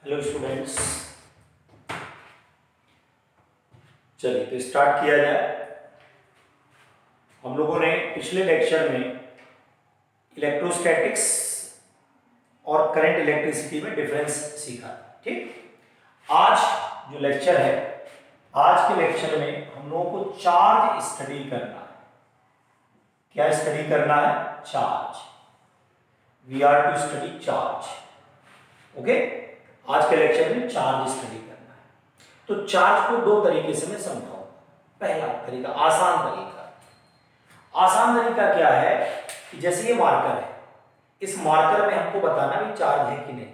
Hello students, चलिए तो start किया जाए। हम लोगों ने पिछले लेक्चर में इलेक्ट्रोस्टैटिक्स और करंट इलेक्ट्रिसिटी में डिफरेंस सीखा। ठीक, आज जो लेक्चर है, आज के लेक्चर में हम लोगों को चार्ज स्टडी करना है। क्या स्टडी करना है? Charge. We are to study charge. Okay, आज के लेक्चर में चार्ज स्टडी करना है। तो चार्ज को दो तरीके से मैं समझाऊंगा। पहला तरीका आसान तरीका। आसान तरीका क्या है कि जैसे ये मार्कर है, इस मार्कर में हमको बताना भी चार्ज है कि नहीं,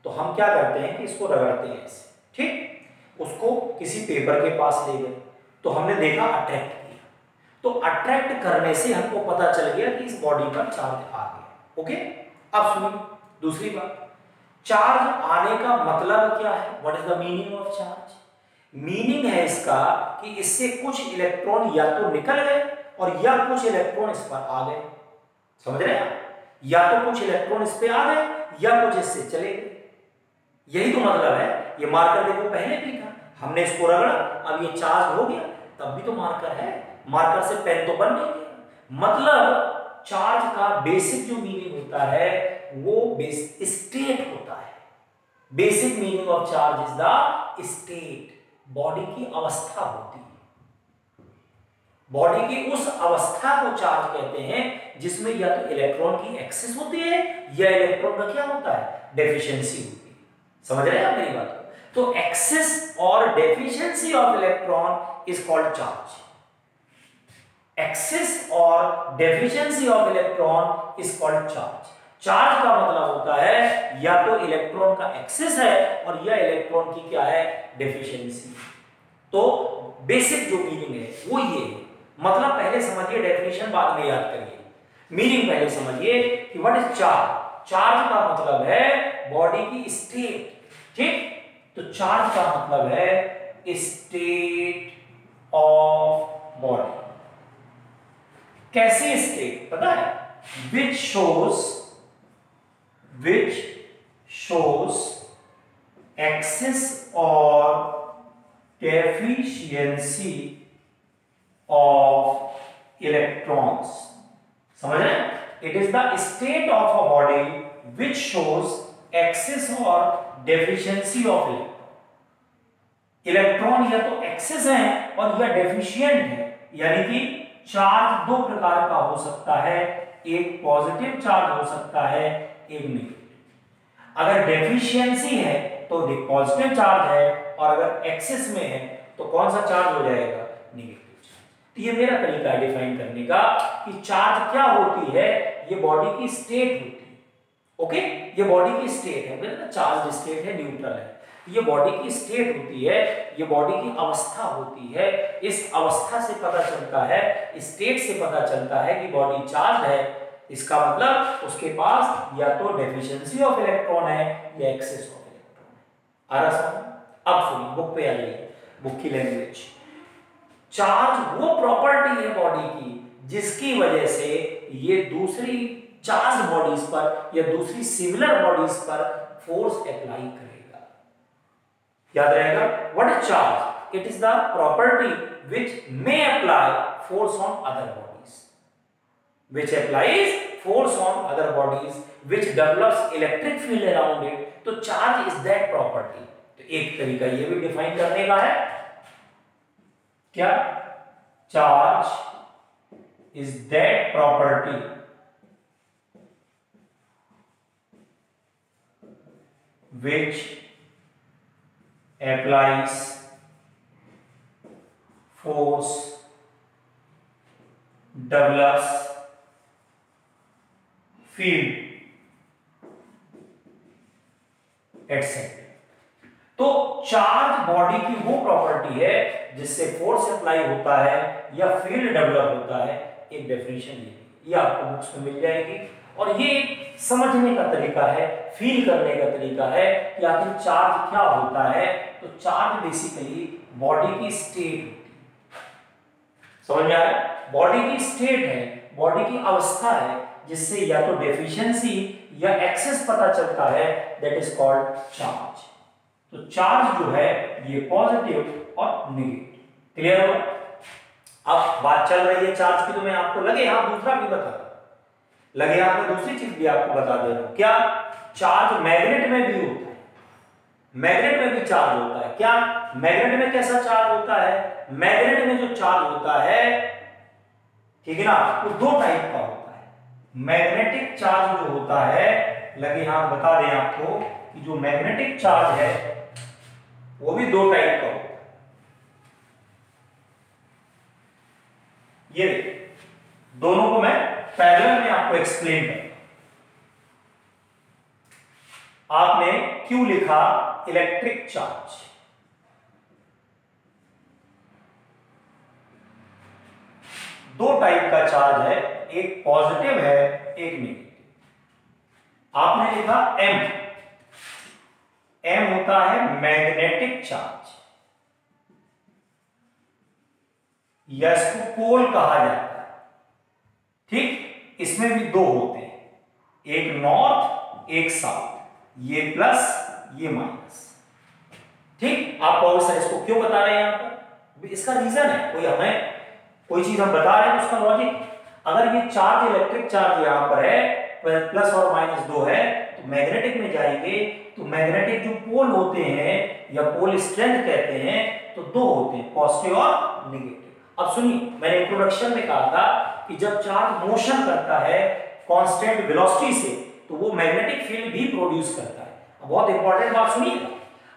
तो हम क्या करते हैं कि इसको रगड़ते हैं ऐसे। ठीक, उसको किसी पेपर के पास ले गए तो हमने देखा अट्रैक्ट किया, तो अट्रैक्ट करने से हमको पता चल गया कि इस बॉडी पर चार्ज आ गया। ओके, अब सुनिए दूसरी बात। चार्ज आने का मतलब क्या है? What is the meaning of charge? Meaning है इसका कि इससे कुछ इलेक्ट्रॉन या तो निकल गए और या कुछ इलेक्ट्रॉन इस पर आ गए। समझ रहे हैं? या तो कुछ इलेक्ट्रॉन इस पे आ गए या कुछ इससे चले गए। यही तो मतलब है। ये मार्कर देखो पहले भी था, हमने इसको रगड़ा, अब ये चार्ज हो गया, तब भी तो मार्कर है। मार्कर से पेन तो बन नहीं गया। मतलब चार्ज का बेसिक जो मीनिंग होता है वो स्टेट होता है। Basic meaning of charge is the state. Body की अवस्था होती है। बॉडी की उस अवस्था को चार्ज कहते हैं जिसमें या तो इलेक्ट्रॉन की एक्सेस होती है या इलेक्ट्रॉन का क्या होता है? डेफिशिएंसी होती है। समझ रहे हैं आप मेरी बात को? तो excess or deficiency of electron is called charge. Excess or deficiency of electron is called charge. Charge का मतलब होता है या तो इलेक्ट्रॉन का एक्सेस है और या इलेक्ट्रॉन की क्या है? डेफिशिएंसी। तो बेसिक जो मीनिंग है वो ये है। मतलब पहले समझिए, डेफिनेशन बाद में याद करिए। मीनिंग पहले समझिए कि व्हाट इज चार्ज। चार्ज का मतलब है बॉडी की स्टेट। ठीक, तो चार्ज का मतलब है स्टेट ऑफ बॉडी। कैसी स्टेट पता है? which shows excess or deficiency of electrons। समझ रहे हैं? it is the state of a body which shows excess or deficiency of electron। Electron या तो एक्सेस है और या डेफिशिएंट है। यानी कि चार्ज दो प्रकार का हो सकता है, एक पॉजिटिव चार्ज हो सकता है, एक नेगेटिव। अगर डेफिशिएंसी है तो पॉजिटिव चार्ज है, और अगर एक्सेस में है तो कौन सा चार्ज हो जाएगा? Negative charge. तो ये मेरा तरीका है डिफाइन करने का कि चार्ज क्या होती है। ये बॉडी की स्टेट होती है। ओके, ये बॉडी की स्टेट है। मतलब चार्ज स्टेट है, न्यूट्रल है। ये बॉडी की स्टेट होती है, ये बॉडी की अवस्था होती है। इस अवस्था से पता चलता है, स्टेट से पता चलता है कि बॉडी चार्ज है। इसका मतलब उसके पास या तो डेफिशिएंसी ऑफ इलेक्ट्रॉन है या एक्सेस ऑफ इलेक्ट्रॉन है। आ रहा समझ? अब सुनिए, बुक पे आ जाइए, बुक की लैंग्वेज। चार्ज वो प्रॉपर्टी है बॉडी की जिसकी वजह से ये दूसरी चार्ज बॉडीज पर या दूसरी सिमिलर बॉडीज पर फोर्स अप्लाई करेगा। याद रहेगा? What is charge? It is the property which may apply force on other bodies, which applies force on other bodies, which develops electric field around it। तो charge is that property। तो एक तरीका ये भी define करने का है। क्या? charge is that property which applies force, develops field etcetera. तो चार्ज बॉडी की वो प्रॉपर्टी है जिससे फोर्स अप्लाई होता है या फील्ड डेवलप होता है। एक डेफिनेशन ये आपको बुक्स में मिल जाएगी, और ये समझने का तरीका है, फील करने का तरीका है कि आखिर चार्ज क्या होता है। तो चार्ज बेसिकली बॉडी की स्टेट होती है। समझ में आ रहा है? बॉडी की स्टेट है, बॉडी की अवस्था है, जिससे या तो डेफिशिएंसी या एक्सेस पता चलता है, दैट इज कॉल्ड चार्ज। तो चार्ज जो है ये पॉजिटिव और नेगेटिव। क्लियर हो? अब बात चल रही है चार्ज की, तो मैं आपको लगे हाथ दूसरा भी बता लगे हाथ में दूसरी चीज भी आपको बता दे रहा हूं। क्या? चार्ज मैग्नेट में भी होता है, मैग्नेट में भी चार्ज होता है। क्या मैग्नेट में कैसा चार्ज होता है? मैग्नेट में जो चार्ज होता है, ठीक है ना, वो दो टाइप का होता है। मैग्नेटिक चार्ज जो होता है, लगे हाथ बता दें आपको कि जो मैग्नेटिक चार्ज है वो भी दो टाइप का होता है। ये दोनों को मैं पैरेलल में आपको एक्सप्लेन करूंगा। आपने क्यों लिखा? Electric charge. दो टाइप का चार्ज है, एक पॉजिटिव है, एक नेगेटिव। आपने लिखा एम। एम होता है मैग्नेटिक चार्ज, या इसको पोल कहा जाता है। ठीक, इसमें भी दो होते हैं, एक नॉर्थ एक साउथ, ये प्लस ये माइनस। ठीक, आप सर इसको क्यों बता रहे हैं यहां पर? इसका रीजन है, कोई चीज हम बता रहे हैं तो उसका लॉजिक। अगर ये चार्ज इलेक्ट्रिक चार्ज यहां पर है, प्लस और माइनस दो है, तो मैग्नेटिक में जाएंगे तो मैग्नेटिक जो पोल होते हैं या पोल स्ट्रेंथ कहते हैं, तो दो होते हैं, पॉजिटिव और नेगेटिव। अब सुनिए, मैंने इंट्रोडक्शन में कहा था कि जब चार्ज मोशन करता है कांस्टेंट वेलोसिटी से, तो वो मैग्नेटिक फील्ड भी प्रोड्यूस करता है। अब बहुत इंपॉर्टेंट बात सुनिएगा,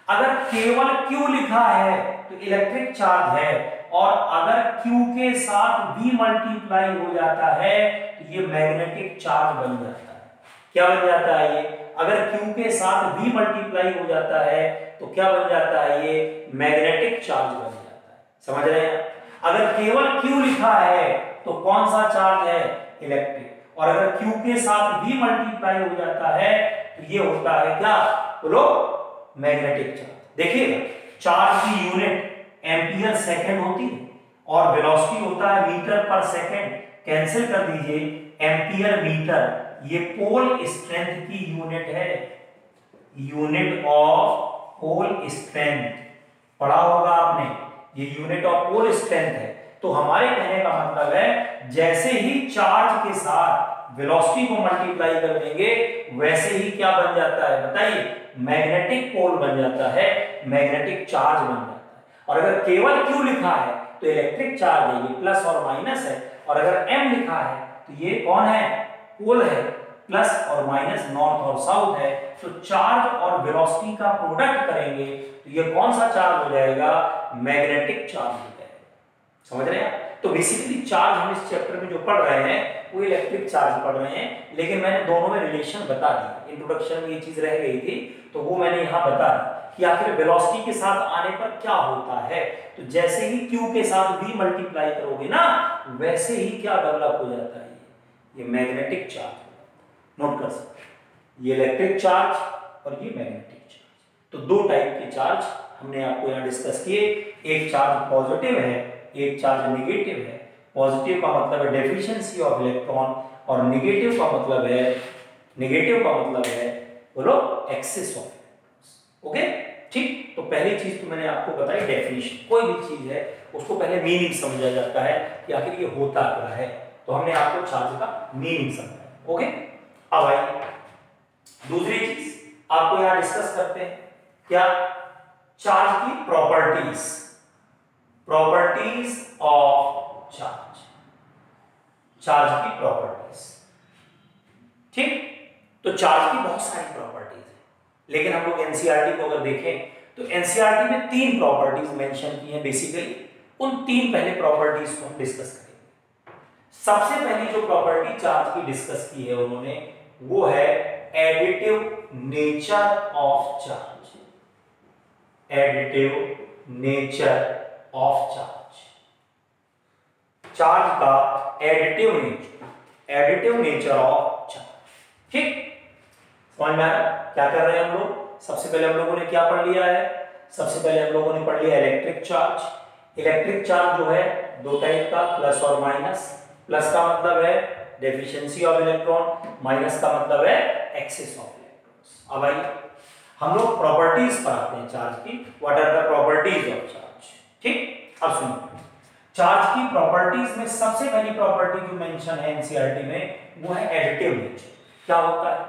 अगर केवल Q लिखा है तो इलेक्ट्रिक चार्ज है, और अगर Q के साथ V मल्टीप्लाई हो जाता है तो ये मैग्नेटिक चार्ज बन जाता है। क्या बन जाता है ये? अगर Q के साथ V मल्टीप्लाई हो जाता है तो क्या बन जाता है ये? मैग्नेटिक चार्ज बन जाता है। समझ रहे हैं? अगर केवल Q लिखा है तो कौन सा चार्ज है? इलेक्ट्रिक। और अगर Q के साथ V मल्टीप्लाई हो जाता है तो ये होता है क्या? बोलो, मैग्नेटिक चार्ज। देखिएगा, चार्ज की यूनिट एम्पियर सेकंड होती है और वेलोसिटी होता है मीटर पर सेकंड। कैंसिल कर दीजिए, एम्पियर मीटर ये पोल स्ट्रेंथ की यूनिट है, यूनिट ऑफ पोल स्ट्रेंथ पढ़ा होगा आपने, ये यूनिट ऑफ पोल स्ट्रेंथ है। तो हमारे कहने का मतलब है, जैसे ही चार्ज के साथ वेलोसिटी को मल्टीप्लाई कर देंगे, वैसे ही क्या बन जाता है बताइए? मैग्नेटिक पोल बन जाता है, मैग्नेटिक चार्ज बन जाता है। और अगर केवल Q लिखा है तो इलेक्ट्रिक चार्ज है, ये प्लस और माइनस है। और अगर M लिखा है तो ये कौन है? पोल है, प्लस और माइनस, नॉर्थ और साउथ है। तो चार्ज और वेलोसिटी का प्रोडक्ट करेंगे तो ये कौन सा चार्ज हो जाएगा? मैग्नेटिक चार्ज हो जाएगा। समझ रहे हैं? तो बेसिकली चार्ज हम इस चैप्टर में जो पढ़ रहे हैं वो इलेक्ट्रिक चार्ज पढ़ रहे हैं, लेकिन मैंने दोनों में रिलेशन बता दी। इंट्रोडक्शन में ये चीज रह गई थी, तो वो मैंने यहाँ बता दी कि आखिर वेलोसिटी के साथ आने पर क्या होता है। तो जैसे ही Q के साथ V मल्टीप्लाई करोगे ना, वैसे ही क्या डेवलप हो जाता है? ये मैग्नेटिक चार्ज। नोट कर सकते, ये इलेक्ट्रिक चार्ज और ये मैग्नेटिक चार्ज। तो दो टाइप के चार्ज हमने आपको यहाँ डिस्कस किए। एक चार्ज पॉजिटिव है, एक चार्ज नेगेटिव है। पॉजिटिव का मतलब है डेफिशिएंसी ऑफ इलेक्ट्रॉन, और नेगेटिव का मतलब है बोलो एक्सेस ऑफ इलेक्ट्रॉन्स। ओके, ठीक। तो पहली चीज तो मैंने आपको बताई डेफिनेशन। कोई भी चीज है उसको पहले मीनिंग समझा जाता है कि आखिर ये होता क्या है। तो हमने आपको चार्ज का मीनिंग समझाया। ओके, अब आइए दूसरी चीज आपको यहां डिस्कस करते हैं। क्या? चार्ज की प्रॉपर्टीज ऑफ चार्ज, चार्ज की प्रॉपर्टीज। ठीक, तो चार्ज की बहुत सारी प्रॉपर्टीज है, लेकिन हम लोग एनसीईआरटी को अगर देखें तो एनसीईआरटी में तीन प्रॉपर्टीज मेंशन की हैं बेसिकली। उन तीन पहले प्रॉपर्टीज को हम डिस्कस करेंगे। सबसे पहली जो प्रॉपर्टी चार्ज की डिस्कस की है उन्होंने, वो है additive nature of charge. Additive nature of charge, charge का एडिटिव नेचर ऑफ चार्ज। ठीक, समझ में आया क्या कर रहे हैं हम लोग? सबसे पहले हम लोगों ने क्या पढ़ लिया है? सबसे पहले हम लोगों ने पढ़ लिया इलेक्ट्रिक चार्ज। इलेक्ट्रिक चार्ज जो है दो टाइप का, प्लस और माइनस। प्लस का मतलब है डेफिशिएंसी ऑफ इलेक्ट्रॉन, माइनस का मतलब है एक्सेस ऑफ इलेक्ट्रॉन्स। अब आइए, हम लोग प्रॉपर्टीज पर आते हैं चार्ज की। What are the properties of charge? ठीक, अब सुनिए, चार्ज की प्रॉपर्टीज में सबसे पहली प्रॉपर्टी जो मेंशन है एनसीईआरटी में वो है एडिटिव नेचर। क्या होता है?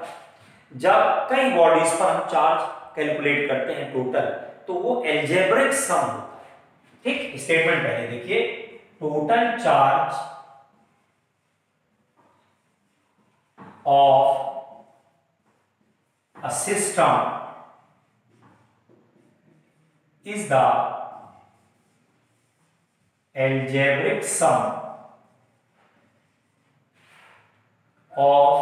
जब कई बॉडीज पर हम चार्ज कैलकुलेट करते हैं टोटल, तो वो एल्जेब्रिक सम होता है। ठीक, स्टेटमेंट पहले देखिए, total charge of a system is the algebraic sum of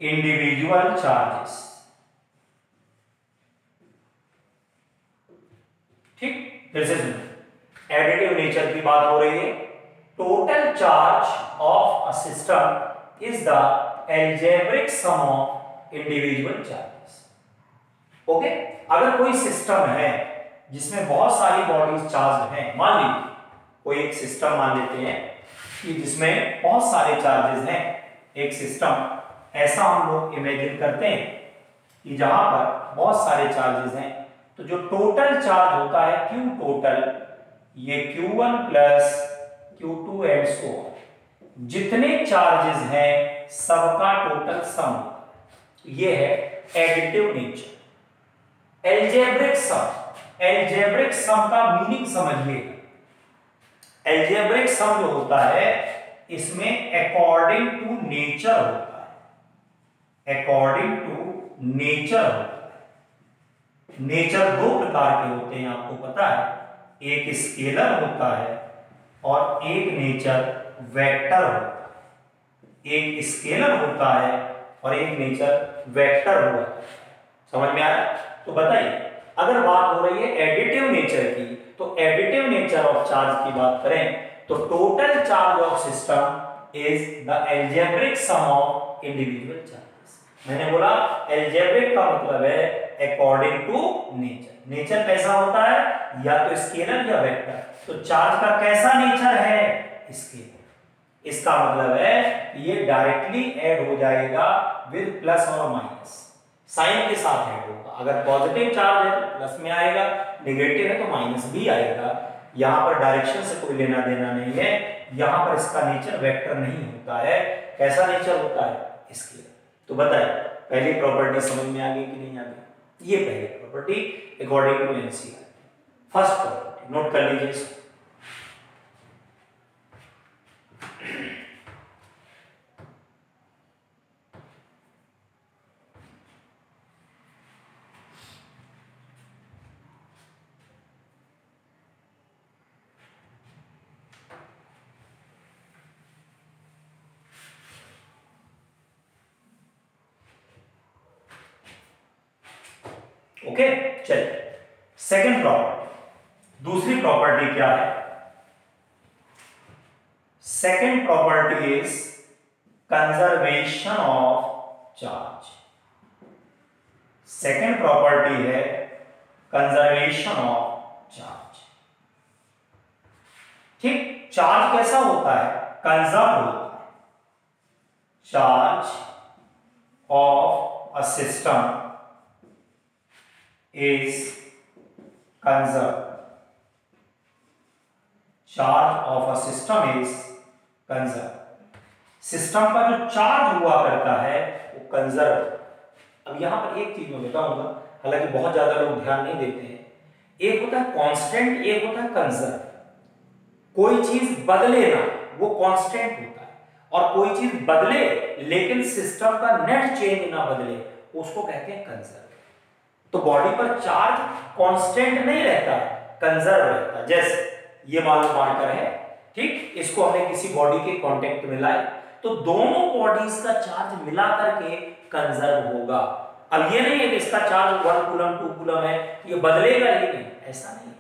individual charges। ठीक, दिस इज एडिटिव नेचर की बात हो रही है। Total charge of a system is the algebraic sum of individual charges। Okay, अगर कोई सिस्टम है जिसमें बहुत सारी बॉडीज चार्ज हैं, मान लीजिए कोई एक सिस्टम मान लेते हैं कि जिसमें बहुत सारे चार्जेस हैं, एक सिस्टम ऐसा हम लोग इमेजिन करते हैं कि जहां पर बहुत सारे चार्जेस हैं, तो जो टोटल चार्ज होता है Q टोटल, ये Q1 plus Q2 and so on, जितने चार्जेस हैं सबका टोटल सम, ये है additive nature. Algebraic sum, algebraic sum का मीनिंग समझिए। एल्जेब्रिक सम जो होता है इसमें अकॉर्डिंग टू नेचर होता है, अकॉर्डिंग टू नेचर होता है। नेचर दो प्रकार के होते हैं, आपको पता है, एक स्केलर होता है और एक नेचर वेक्टर होता है। एक स्केलर होता है और एक नेचर वेक्टर होता है। समझ में आ रहा है? तो बताइए, अगर बात हो रही है एडिटिव नेचर की, तो एडिटिव नेचर ऑफ चार्ज की बात करें तो total charge of system is the algebraic sum of individual charges. मैंने बोला एल्जेब्रिक का मतलब है अकॉर्डिंग टू नेचर। नेचर कैसा होता है? या तो स्केलर या वेक्टर। तो चार्ज का कैसा नेचर है? स्केलर। इसका मतलब है ये डायरेक्टली ऐड हो जाएगा विद प्लस और माइनस, साइन के साथ ऐड होगा। अगर पॉजिटिव चार्ज है तो प्लस में आएगा, नेगेटिव है तो माइनस भी आएगा। यहां पर डायरेक्शन से कोई लेना देना नहीं है, यहां पर इसका नेचर वेक्टर नहीं होता है। कैसा नेचर होता है? स्केलर। तो बताइए, पहली प्रॉपर्टी समझ में आ गई कि नहीं आ गई? ये पहली property according to NCERT. First property note कर लीजिए इसको। ओके, चलिए सेकंड प्रॉपर्टी। दूसरी प्रॉपर्टी क्या है? Second property is conservation of charge. Second property है कंजर्वेशन ऑफ चार्ज। ठीक, चार्ज कैसा होता है? कंजर्व होता है। Charge of a system is conserved। Charge of a system is conserved। System का जो चार्ज हुआ करता है वो कंजर्व। अब यहां पर एक चीज मैं बताऊंगा, हालांकि बहुत ज्यादा लोग ध्यान नहीं देते हैं। एक होता है कांस्टेंट, एक होता है कंजर्व। कोई चीज बदले ना, वो कांस्टेंट होता है, और कोई चीज बदले लेकिन सिस्टम का नेट चेंज ना बदले, उसको कहते हैं कंजर्व। तो बॉडी पर चार्ज कांस्टेंट नहीं रहता, कंजर्व रहता है। जैसे ये मान लो मार्कर है, ठीक, इसको हमने किसी बॉडी के कांटेक्ट में लाए तो दोनों बॉडीज का चार्ज मिला करके कंजर्व होगा। अब ये नहीं है कि इसका चार्ज 1 कूलम 2 कूलम है, ये बदलेगा ही नहीं, ऐसा नहीं है।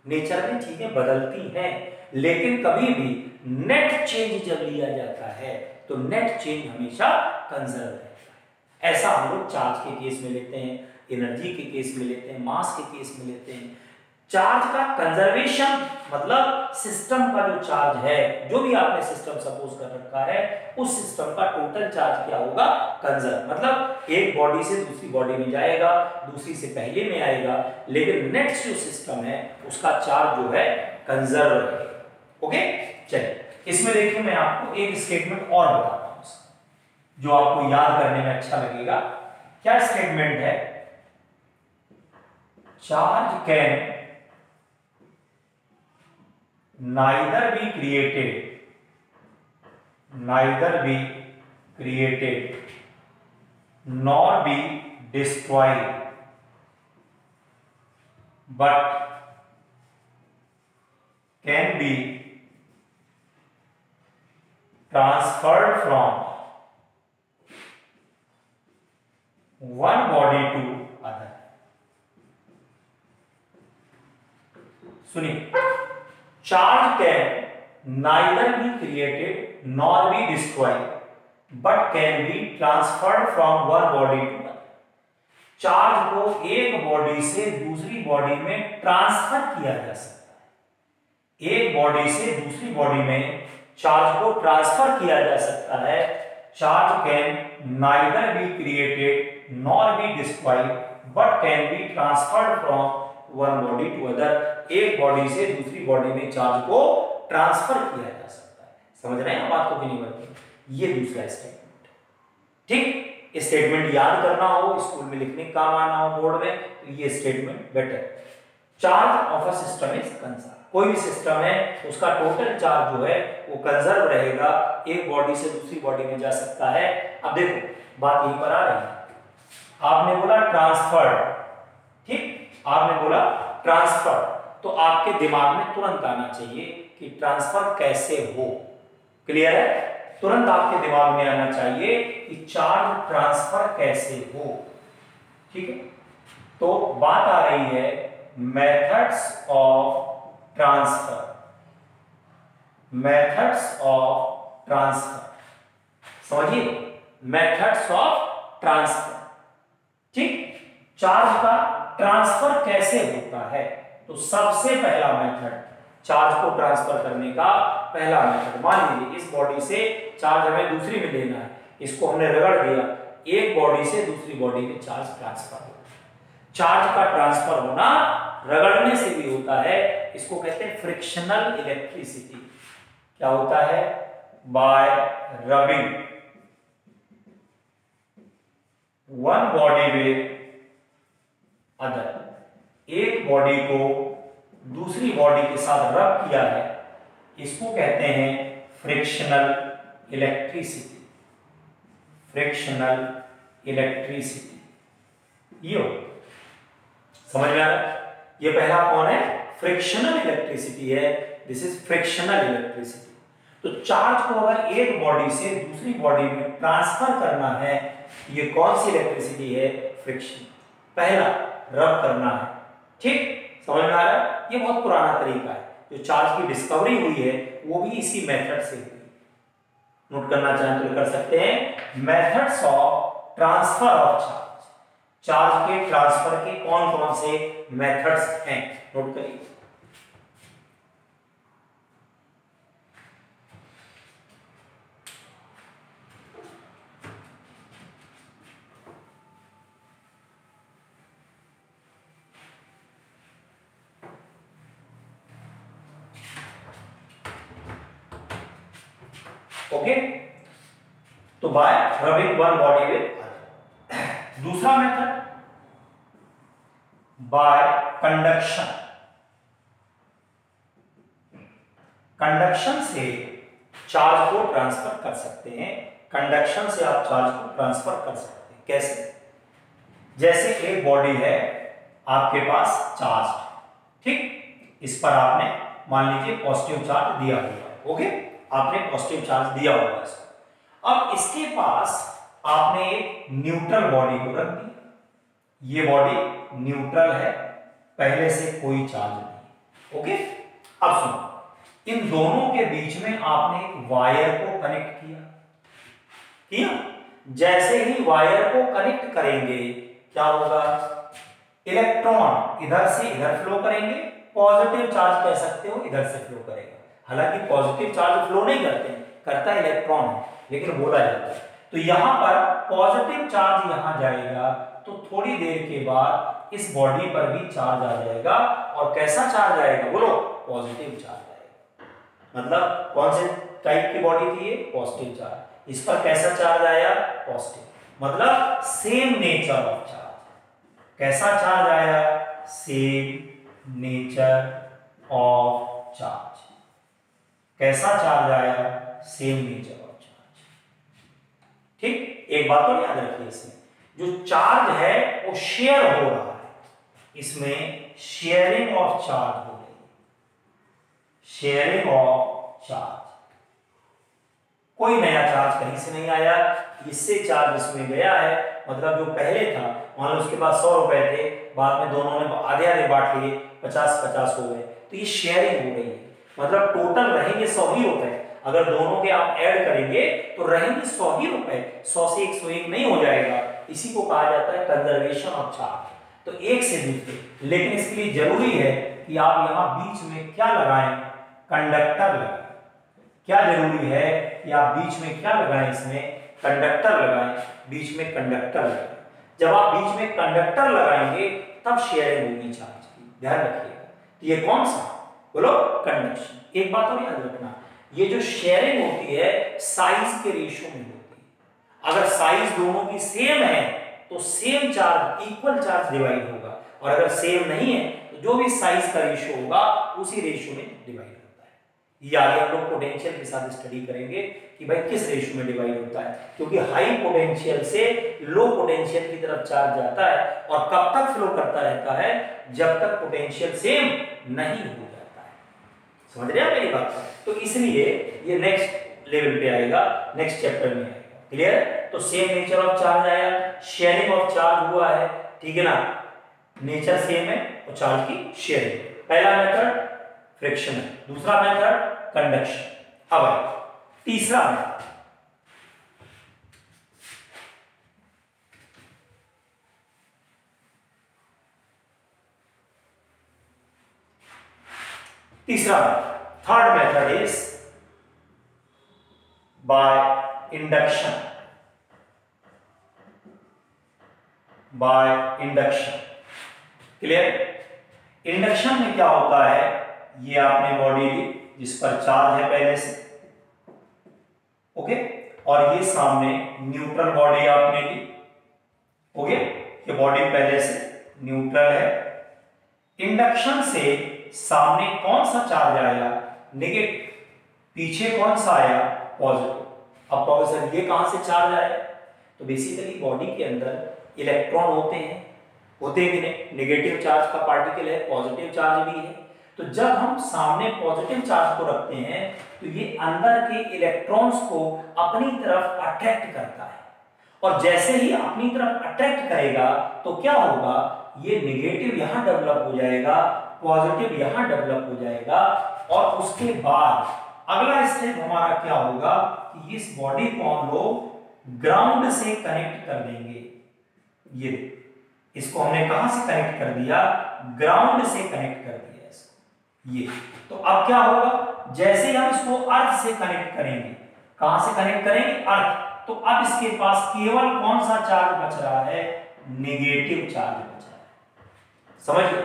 नेचर में चीजें बदलती हैं, लेकिन कभी भी नेट चेंज जब लिया जाता है तो नेट चेंज हमेशा कंजर्व रहता है। ऐसा हम लोग चार्ज के केस में लेते हैं, एनर्जी के केस में लेते हैं, मास के केस में लेते हैं। चार्ज का कंजर्वेशन मतलब सिस्टम का जो चार्ज है, जो भी आपने सिस्टम सपोज कर रखा है, उस सिस्टम का टोटल चार्ज क्या होगा, कंजर्व, मतलब एक बॉडी से दूसरी बॉडी में जाएगा, दूसरी से पहले में आएगा, लेकिन नेक्स्ट जो सिस्टम है उसका चार्ज जो है कंजर्व रहेगा। ओके, चलिए इसमें देखिए मैं आपको एक स्टेटमेंट और बताता हूं जो आपको याद करने में अच्छा लगेगा। क्या स्टेटमेंट है, charge can neither be created nor be destroyed but can be transferred from one body to other। सुनिए, charge can neither be created nor be destroyed but can be transferred from one body to other. Charge को एक body से दूसरी body में transfer किया जा सकता है। एक बॉडी से दूसरी बॉडी में चार्ज को ट्रांसफर किया जा सकता है। Charge can neither be created nor be destroyed but can be transferred from one body to other. एक बॉडी से दूसरी बॉडी में चार्ज को ट्रांसफर किया जा सकता है। समझ रहे हैं बात को कि नहीं बनती? ये दूसरा स्टेटमेंट, ठीक। स्टेटमेंट याद करना हो, स्कूल में लिखने काम आना हो बोर्ड में, तो ये statement better. Charge of a system is conserve. कोई भी सिस्टम है उसका टोटल चार्ज जो है वो कंजर्व रहेगा, एक बॉडी से दूसरी बॉडी में जा सकता है। अब देखो बात यहीं पर आ रही है, आपने बोला ट्रांसफर, ठीक, आपने बोला ट्रांसफर, तो आपके दिमाग में तुरंत आना चाहिए कि ट्रांसफर कैसे हो। क्लियर है? तुरंत आपके दिमाग में आना चाहिए कि चार्ज ट्रांसफर कैसे हो, ठीक है। तो बात आ रही है methods of transfer, methods of transfer, समझिए, मेथड्स ऑफ ट्रांसफर, ठीक। चार्ज का ट्रांसफर कैसे होता है, तो सबसे पहला मेथड चार्ज को ट्रांसफर करने का पहला मेथड, मान लीजिए इस बॉडी से चार्ज हमें दूसरी में लेना है, इसको हमने रगड़ दिया, एक बॉडी से दूसरी बॉडी में चार्ज ट्रांसफर होता है। चार्ज का ट्रांसफर होना रगड़ने से भी होता है, इसको कहते हैं फ्रिक्शनल इलेक्ट्रिसिटी। क्या होता है? Bye rubbing one body with other. एक बॉडी को दूसरी बॉडी के साथ रब किया है, इसको कहते हैं फ्रिक्शनल इलेक्ट्रिसिटी, फ्रिक्शनल इलेक्ट्रिसिटी। ये समझ में आ रहा है? ये पहला कौन है? फ्रिक्शनल इलेक्ट्रिसिटी है, दिस इज फ्रिक्शनल इलेक्ट्रिसिटी। तो चार्ज को अगर एक बॉडी से दूसरी बॉडी में ट्रांसफर करना है, ये कौन सी इलेक्ट्रिसिटी है? फ्रिक्शन। पहला रब करना है, ठीक, समझ में आ रहा है? ये बहुत पुराना तरीका है, जो चार्ज की डिस्कवरी हुई है वो भी इसी मेथड से हुई। नोट करना चाहें तो कर सकते हैं, methods of transfer of charge. Charge के ट्रांसफर के कौन कौन से मेथड्स हैं, नोट करिए। ओके, तो bye rubbing one body with other. दूसरा मेथड बाय कंडक्शन। कंडक्शन से चार्ज को ट्रांसफर कर सकते हैं, कंडक्शन से आप चार्ज को ट्रांसफर कर सकते हैं। कैसे? जैसे एक बॉडी है आपके पास चार्ज, ठीक, इस पर आपने मान लीजिए पॉजिटिव चार्ज दिया हुआ है, ओके, आपने पॉजिटिव चार्ज दिया हुआ है। अब इसके पास आपने एक न्यूट्रल बॉडी को रख दी, ये बॉडी न्यूट्रल है, पहले से कोई चार्ज नहीं, ओके। अब सुनो, इन दोनों के बीच में आपने एक वायर को कनेक्ट किया। जैसे ही वायर को कनेक्ट करेंगे क्या होगा? इलेक्ट्रॉन इधर से इधर फ्लो करेंगे पॉजिटिव चार्ज कह सकते हो इधर से फ्लो करेगा। हालांकि पॉजिटिव चार्ज फ्लो नहीं करते हैं, करता है इलेक्ट्रॉन है, लेकिन बोला जाता है। तो यहां पर पॉजिटिव चार्ज यहां जाएगा तो थोड़ी देर के बाद इस बॉडी पर भी चार्ज आ जाएगा। और कैसा चार्ज आएगा बोलो? पॉजिटिव चार्ज आएगा। मतलब कौन से टाइप की बॉडी थी ये? Positive charge. इस पर कैसा चार्ज आया? पॉजिटिव। मतलब सेम नेचर ऑफ चार्ज। कैसा चार्ज आया? Same nature of charge. कैसा चार्ज आया? Same nature of charge. ठीक, एक बात और याद रखिए, इसमें जो चार्ज है वो शेयर हो रहा है, इसमें शेयरिंग ऑफ चार्ज हो रही है। Sharing of charge. कोई नया चार्ज कहीं से नहीं आया, इससे चार्ज इसमें गया है। मतलब जो पहले था, मान लो उसके पास 100 रुपए थे, बाद में दोनों ने आधे आधे बांट लिए, 50-50 हो गए, तो ये शेयरिंग हो रही है। मतलब टोटल रहेंगे 100 ही रुपए। अगर दोनों के आप ऐड करेंगे तो रहेंगे 100 ही रुपए। 100 से 101 नहीं हो जाएगा। इसी को कहा जाता है कंजर्वेशन ऑफ चार्ज। तो एक से दूसरे, लेकिन इसके लिए जरूरी है कि आप यहां बीच में क्या लगाएं? कंडक्टर लगाएं। क्या जरूरी है कि आप बीच में क्या लगाएं? इसमें कंडक्टर लगाएं। बीच में कंडक्टर लगाएं। जब आप बीच में कंडक्टर लगाएंगे तब शेयरिंग होगी चार्ज की, ध्यान रखिएगा। तो ये कौन सा? बोलो, कंडक्शन। एक बात और याद रखना, ये जो शेयरिंग होती है साइज के रेशियो में होती है। अगर साइज दोनों की सेम है तो same charge, equal charge divide होगा। और अगर सेम नहीं है तो जो भी साइज का रेशियो होगा उसी रेशियो में डिवाइड होता है। ये आगे हम लोग पोटेंशियल के साथ स्टडी करेंगे कि भाई किस रेशियो में डिवाइड होता है। क्योंकि हाई पोटेंशियल से लो पोटेंशियल की तरफ चार्ज जाता है। और कब तक फ्लो करता रहता है? जब तक पोटेंशियल सेम नहीं हो जाता है। समझ रहे हैं मेरी बात? तो इसलिए ये नेक्स्ट लेवल पे आएगा, नेक्स्ट चैप्टर में आएगा। क्लियर? तो सेम नेचर ऑफ चार्ज आया, शेयरिंग ऑफ चार्ज हुआ है, ठीक है ना? नेचर सेम है और चार्ज की शेयरिंग। पहला मेथड फ्रिक्शन है, दूसरा मेथड कंडक्शन। अब तीसरा method, third method is by induction. Clear? Induction में क्या होता है? ये आपने बॉडी ली जिस पर चार्ज है पहले से, ओके, और ये सामने न्यूट्रल बॉडी आपने ली, ओके। ये बॉडी पहले से न्यूट्रल है। इंडक्शन से सामने कौन सा चार्ज आया? नेगेटिव। पीछे कौन सा आया? पॉजिटिव। अब कहोगे सर ये कहां से चार्ज आया? तो बेसिकली बॉडी के अंदर इलेक्ट्रॉन होते हैं कि नहीं? नेगेटिव चार्ज का पार्टिकल है, पॉजिटिव चार्ज भी है। तो जब हम सामने पॉजिटिव चार्ज को रखते हैं तो ये अंदर के इलेक्ट्रॉन्स को अपनी तरफ अट्रैक्ट करता है। और जैसे ही अपनी तरफ अट्रैक्ट करेगा तो क्या होगा? ये नेगेटिव यहां डेवलप हो जाएगा, पॉजिटिव यहां डेवलप हो जाएगा। और उसके बाद अगला स्टेप हमारा क्या होगा कि इस बॉडी को हम लोग ग्राउंड से कनेक्ट कर देंगे। ये इसको हमने कहां से कनेक्ट कर दिया? ग्राउंड से कनेक्ट कर दिया इसको। ये तो अब क्या होगा? जैसे ही हम इसको अर्थ से कनेक्ट करेंगे, कहां से कनेक्ट करेंगे? अर्थ। तो अब इसके पास केवल कौन सा चार्ज बच रहा है? नेगेटिव चार्ज बच रहा है। समझिए,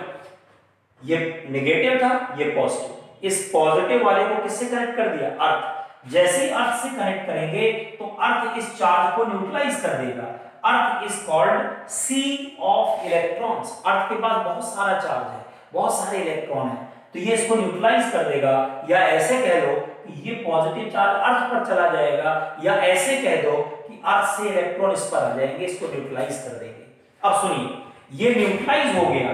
ये नेगेटिव था, ये पॉजिटिव। इस पॉजिटिव वाले को किससे कनेक्ट कर दिया? अर्थ। जैसे ही अर्थ से कनेक्ट करेंगे तो अर्थ इस चार्ज को न्यूट्रलाइज कर देगा। Earth is called sea of electrons. Earth के पास बहुत सारा चार्ज है, बहुत सारे इलेक्ट्रॉन है, तो ये इसको न्यूट्रलाइज कर देगा। या ऐसे कह लो कि ये पॉजिटिव चार्ज अर्थ पर चला जाएगा, या ऐसे कह दो कि अर्थ से इलेक्ट्रॉन इस पर आ जाएंगे, इसको न्यूट्रलाइज कर देंगे। अब सुनिए, ये न्यूट्रलाइज हो गया,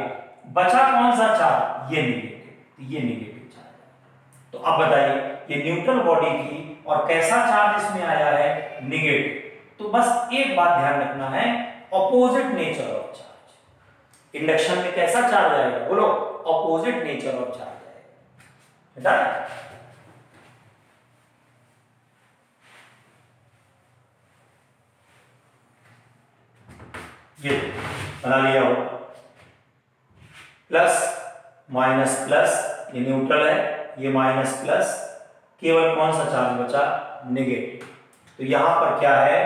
बचा कौन सा चार्ज? ये नेगेटिव। ये नेगेटिव चार्ज। तो अब बताइए, ये न्यूट्रल बॉडी थी और कैसा चार्ज इसमें आया है? नेगेटिव। तो बस एक बात ध्यान रखना है, opposite nature of charge. Induction में कैसा चार्ज आएगा? बोलो, ऑपोजिट नेचर ऑफ चार्ज आएगा। ये बना लिया हो। प्लस माइनस प्लस, ये न्यूट्रल है, ये माइनस प्लस, केवल कौन सा चार्ज बचा, नेगेटिव। तो यहां पर क्या है,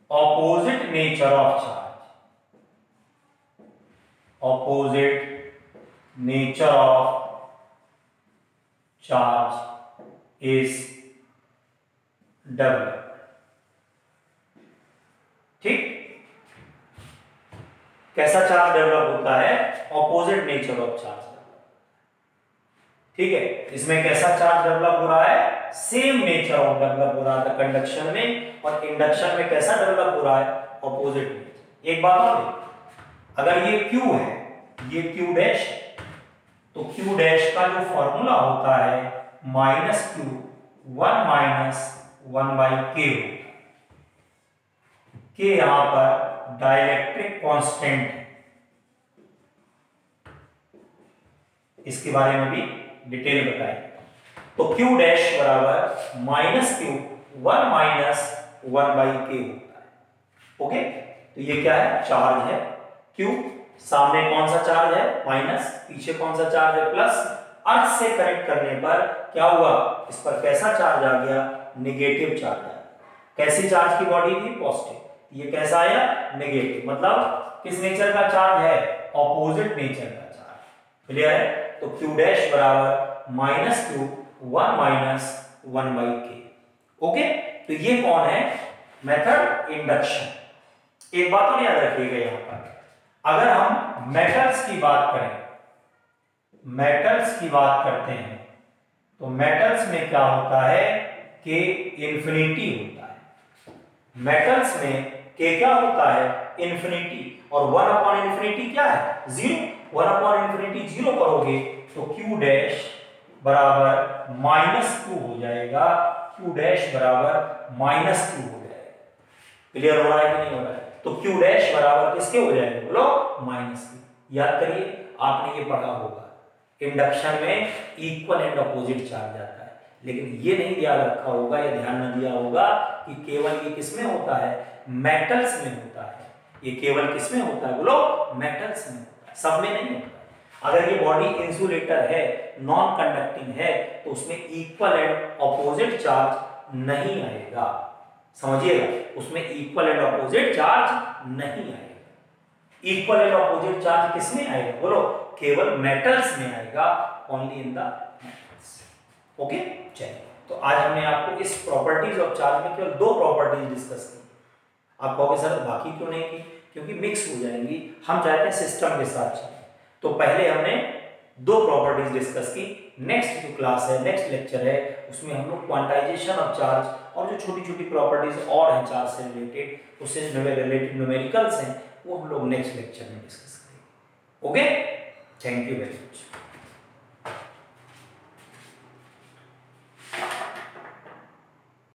opposite nature of charge, opposite nature of charge is developed. ठीक, कैसा चार्ज डेवलप होता है, ऑपोजिट नेचर ऑफ चार्ज। ठीक है, इसमें कैसा चार्ज डेवलप हो रहा है, सेम नेचर ऑफ डेवलप हो रहा था कंडक्शन में, और इंडक्शन में कैसा डेवलप हो रहा है, ऑपोजिट नेचर। एक बात और देखो, अगर ये Q है, ये Q डैश है, तो Q डैश का जो फॉर्मूला होता है minus Q 1 minus 1 by K होता है। K यहां पर डाइलेक्ट्रिक कांस्टेंट है, इसके बारे में भी डिटेल बताएं। तो Q डैश बराबर minus Q 1 minus 1 by K होता है। ओके, तो ये क्या है, चार्ज है Q, सामने कौन सा चार्ज है, माइनस, पीछे कौन सा चार्ज है, प्लस। अर्थ से कनेक्ट करने पर क्या हुआ, इस पर कैसा चार्ज आ गया, नेगेटिव चार्ज आया। कैसी चार्ज की बॉडी थी, पॉजिटिव, ये कैसा आया, नेगेटिव। मतलब किस नेचर का चार्ज है, ऑपोजिट नेचर का चार्ज। क्लियर है, तो Q डैश बराबर minus Q 1 minus 1 by K। Okay, तो ये कौन है, मेथड इंडक्शन। एक बात और याद रखिएगा, यहां पर अगर हम मेटल्स की बात करें, मेटल्स की बात करते हैं, तो मेटल्स में क्या होता है, K इंफिनिटी होता है। मेटल्स में K क्या होता है, इंफिनिटी, और 1 अपॉन इंफिनिटी क्या है, 0। 1 अपॉन इंफिनिटी 0 करोगे तो Q डैश बराबर माइनस Q हो जाएगा, Q डैश बराबर माइनस Q हो जाएगा। क्लियर हो रहा है कि नहीं हो रहा है, तो Q डैश बराबर किसके हो जाएगा, बोलो, माइनस Q। याद करिए, आपने ये पढ़ा होगा, इंडक्शन में इक्वल एंड अपोजिट चार्ज आता है, लेकिन ये नहीं याद रखा होगा या ध्यान न दिया होगा कि केवल ये किसमें होता है, मेटल्स में होता है। ये केवल किसमें होता है, बोलो, मेटल्स में होता है, सब में नहीं होता है। अगर ये बॉडी इंसुलेटर है, नॉन कंडक्टिंग है, तो उसमें इक्वल एंड ऑपोजिट चार्ज नहीं आएगा। समझिएगा, उसमें इक्वल एंड ऑपोजिट चार्ज नहीं आएगा। इक्वल एंड ऑपोजिट चार्ज किसमें आएगा, बोलो, केवल मेटल्स में आएगा, only in the metals. Okay, चलिए, तो आज हमने आपको इस प्रॉपर्टीज ऑफ चार्ज में केवल 2 प्रॉपर्टीज डिस्कस की। आप कहोगे सर बाकी क्यों नहीं की, क्योंकि मिक्स हो जाएंगी, हम चाहते हैं सिस्टम के साथ चलें। तो पहले हमने 2 प्रॉपर्टीज डिस्कस की। नेक्स्ट जो क्लास है, नेक्स्ट लेक्चर है, उसमें हम लोग क्वांटाइजेशन ऑफ चार्ज और जो छोटी छोटी प्रॉपर्टीज और हैं चार्ज से रिलेटेड, उससे रिलेटेड न्यूमेरिकल्स हैं, वो हम लोग नेक्स्ट लेक्चर में डिस्कस करेंगे। Okay, thank you very much.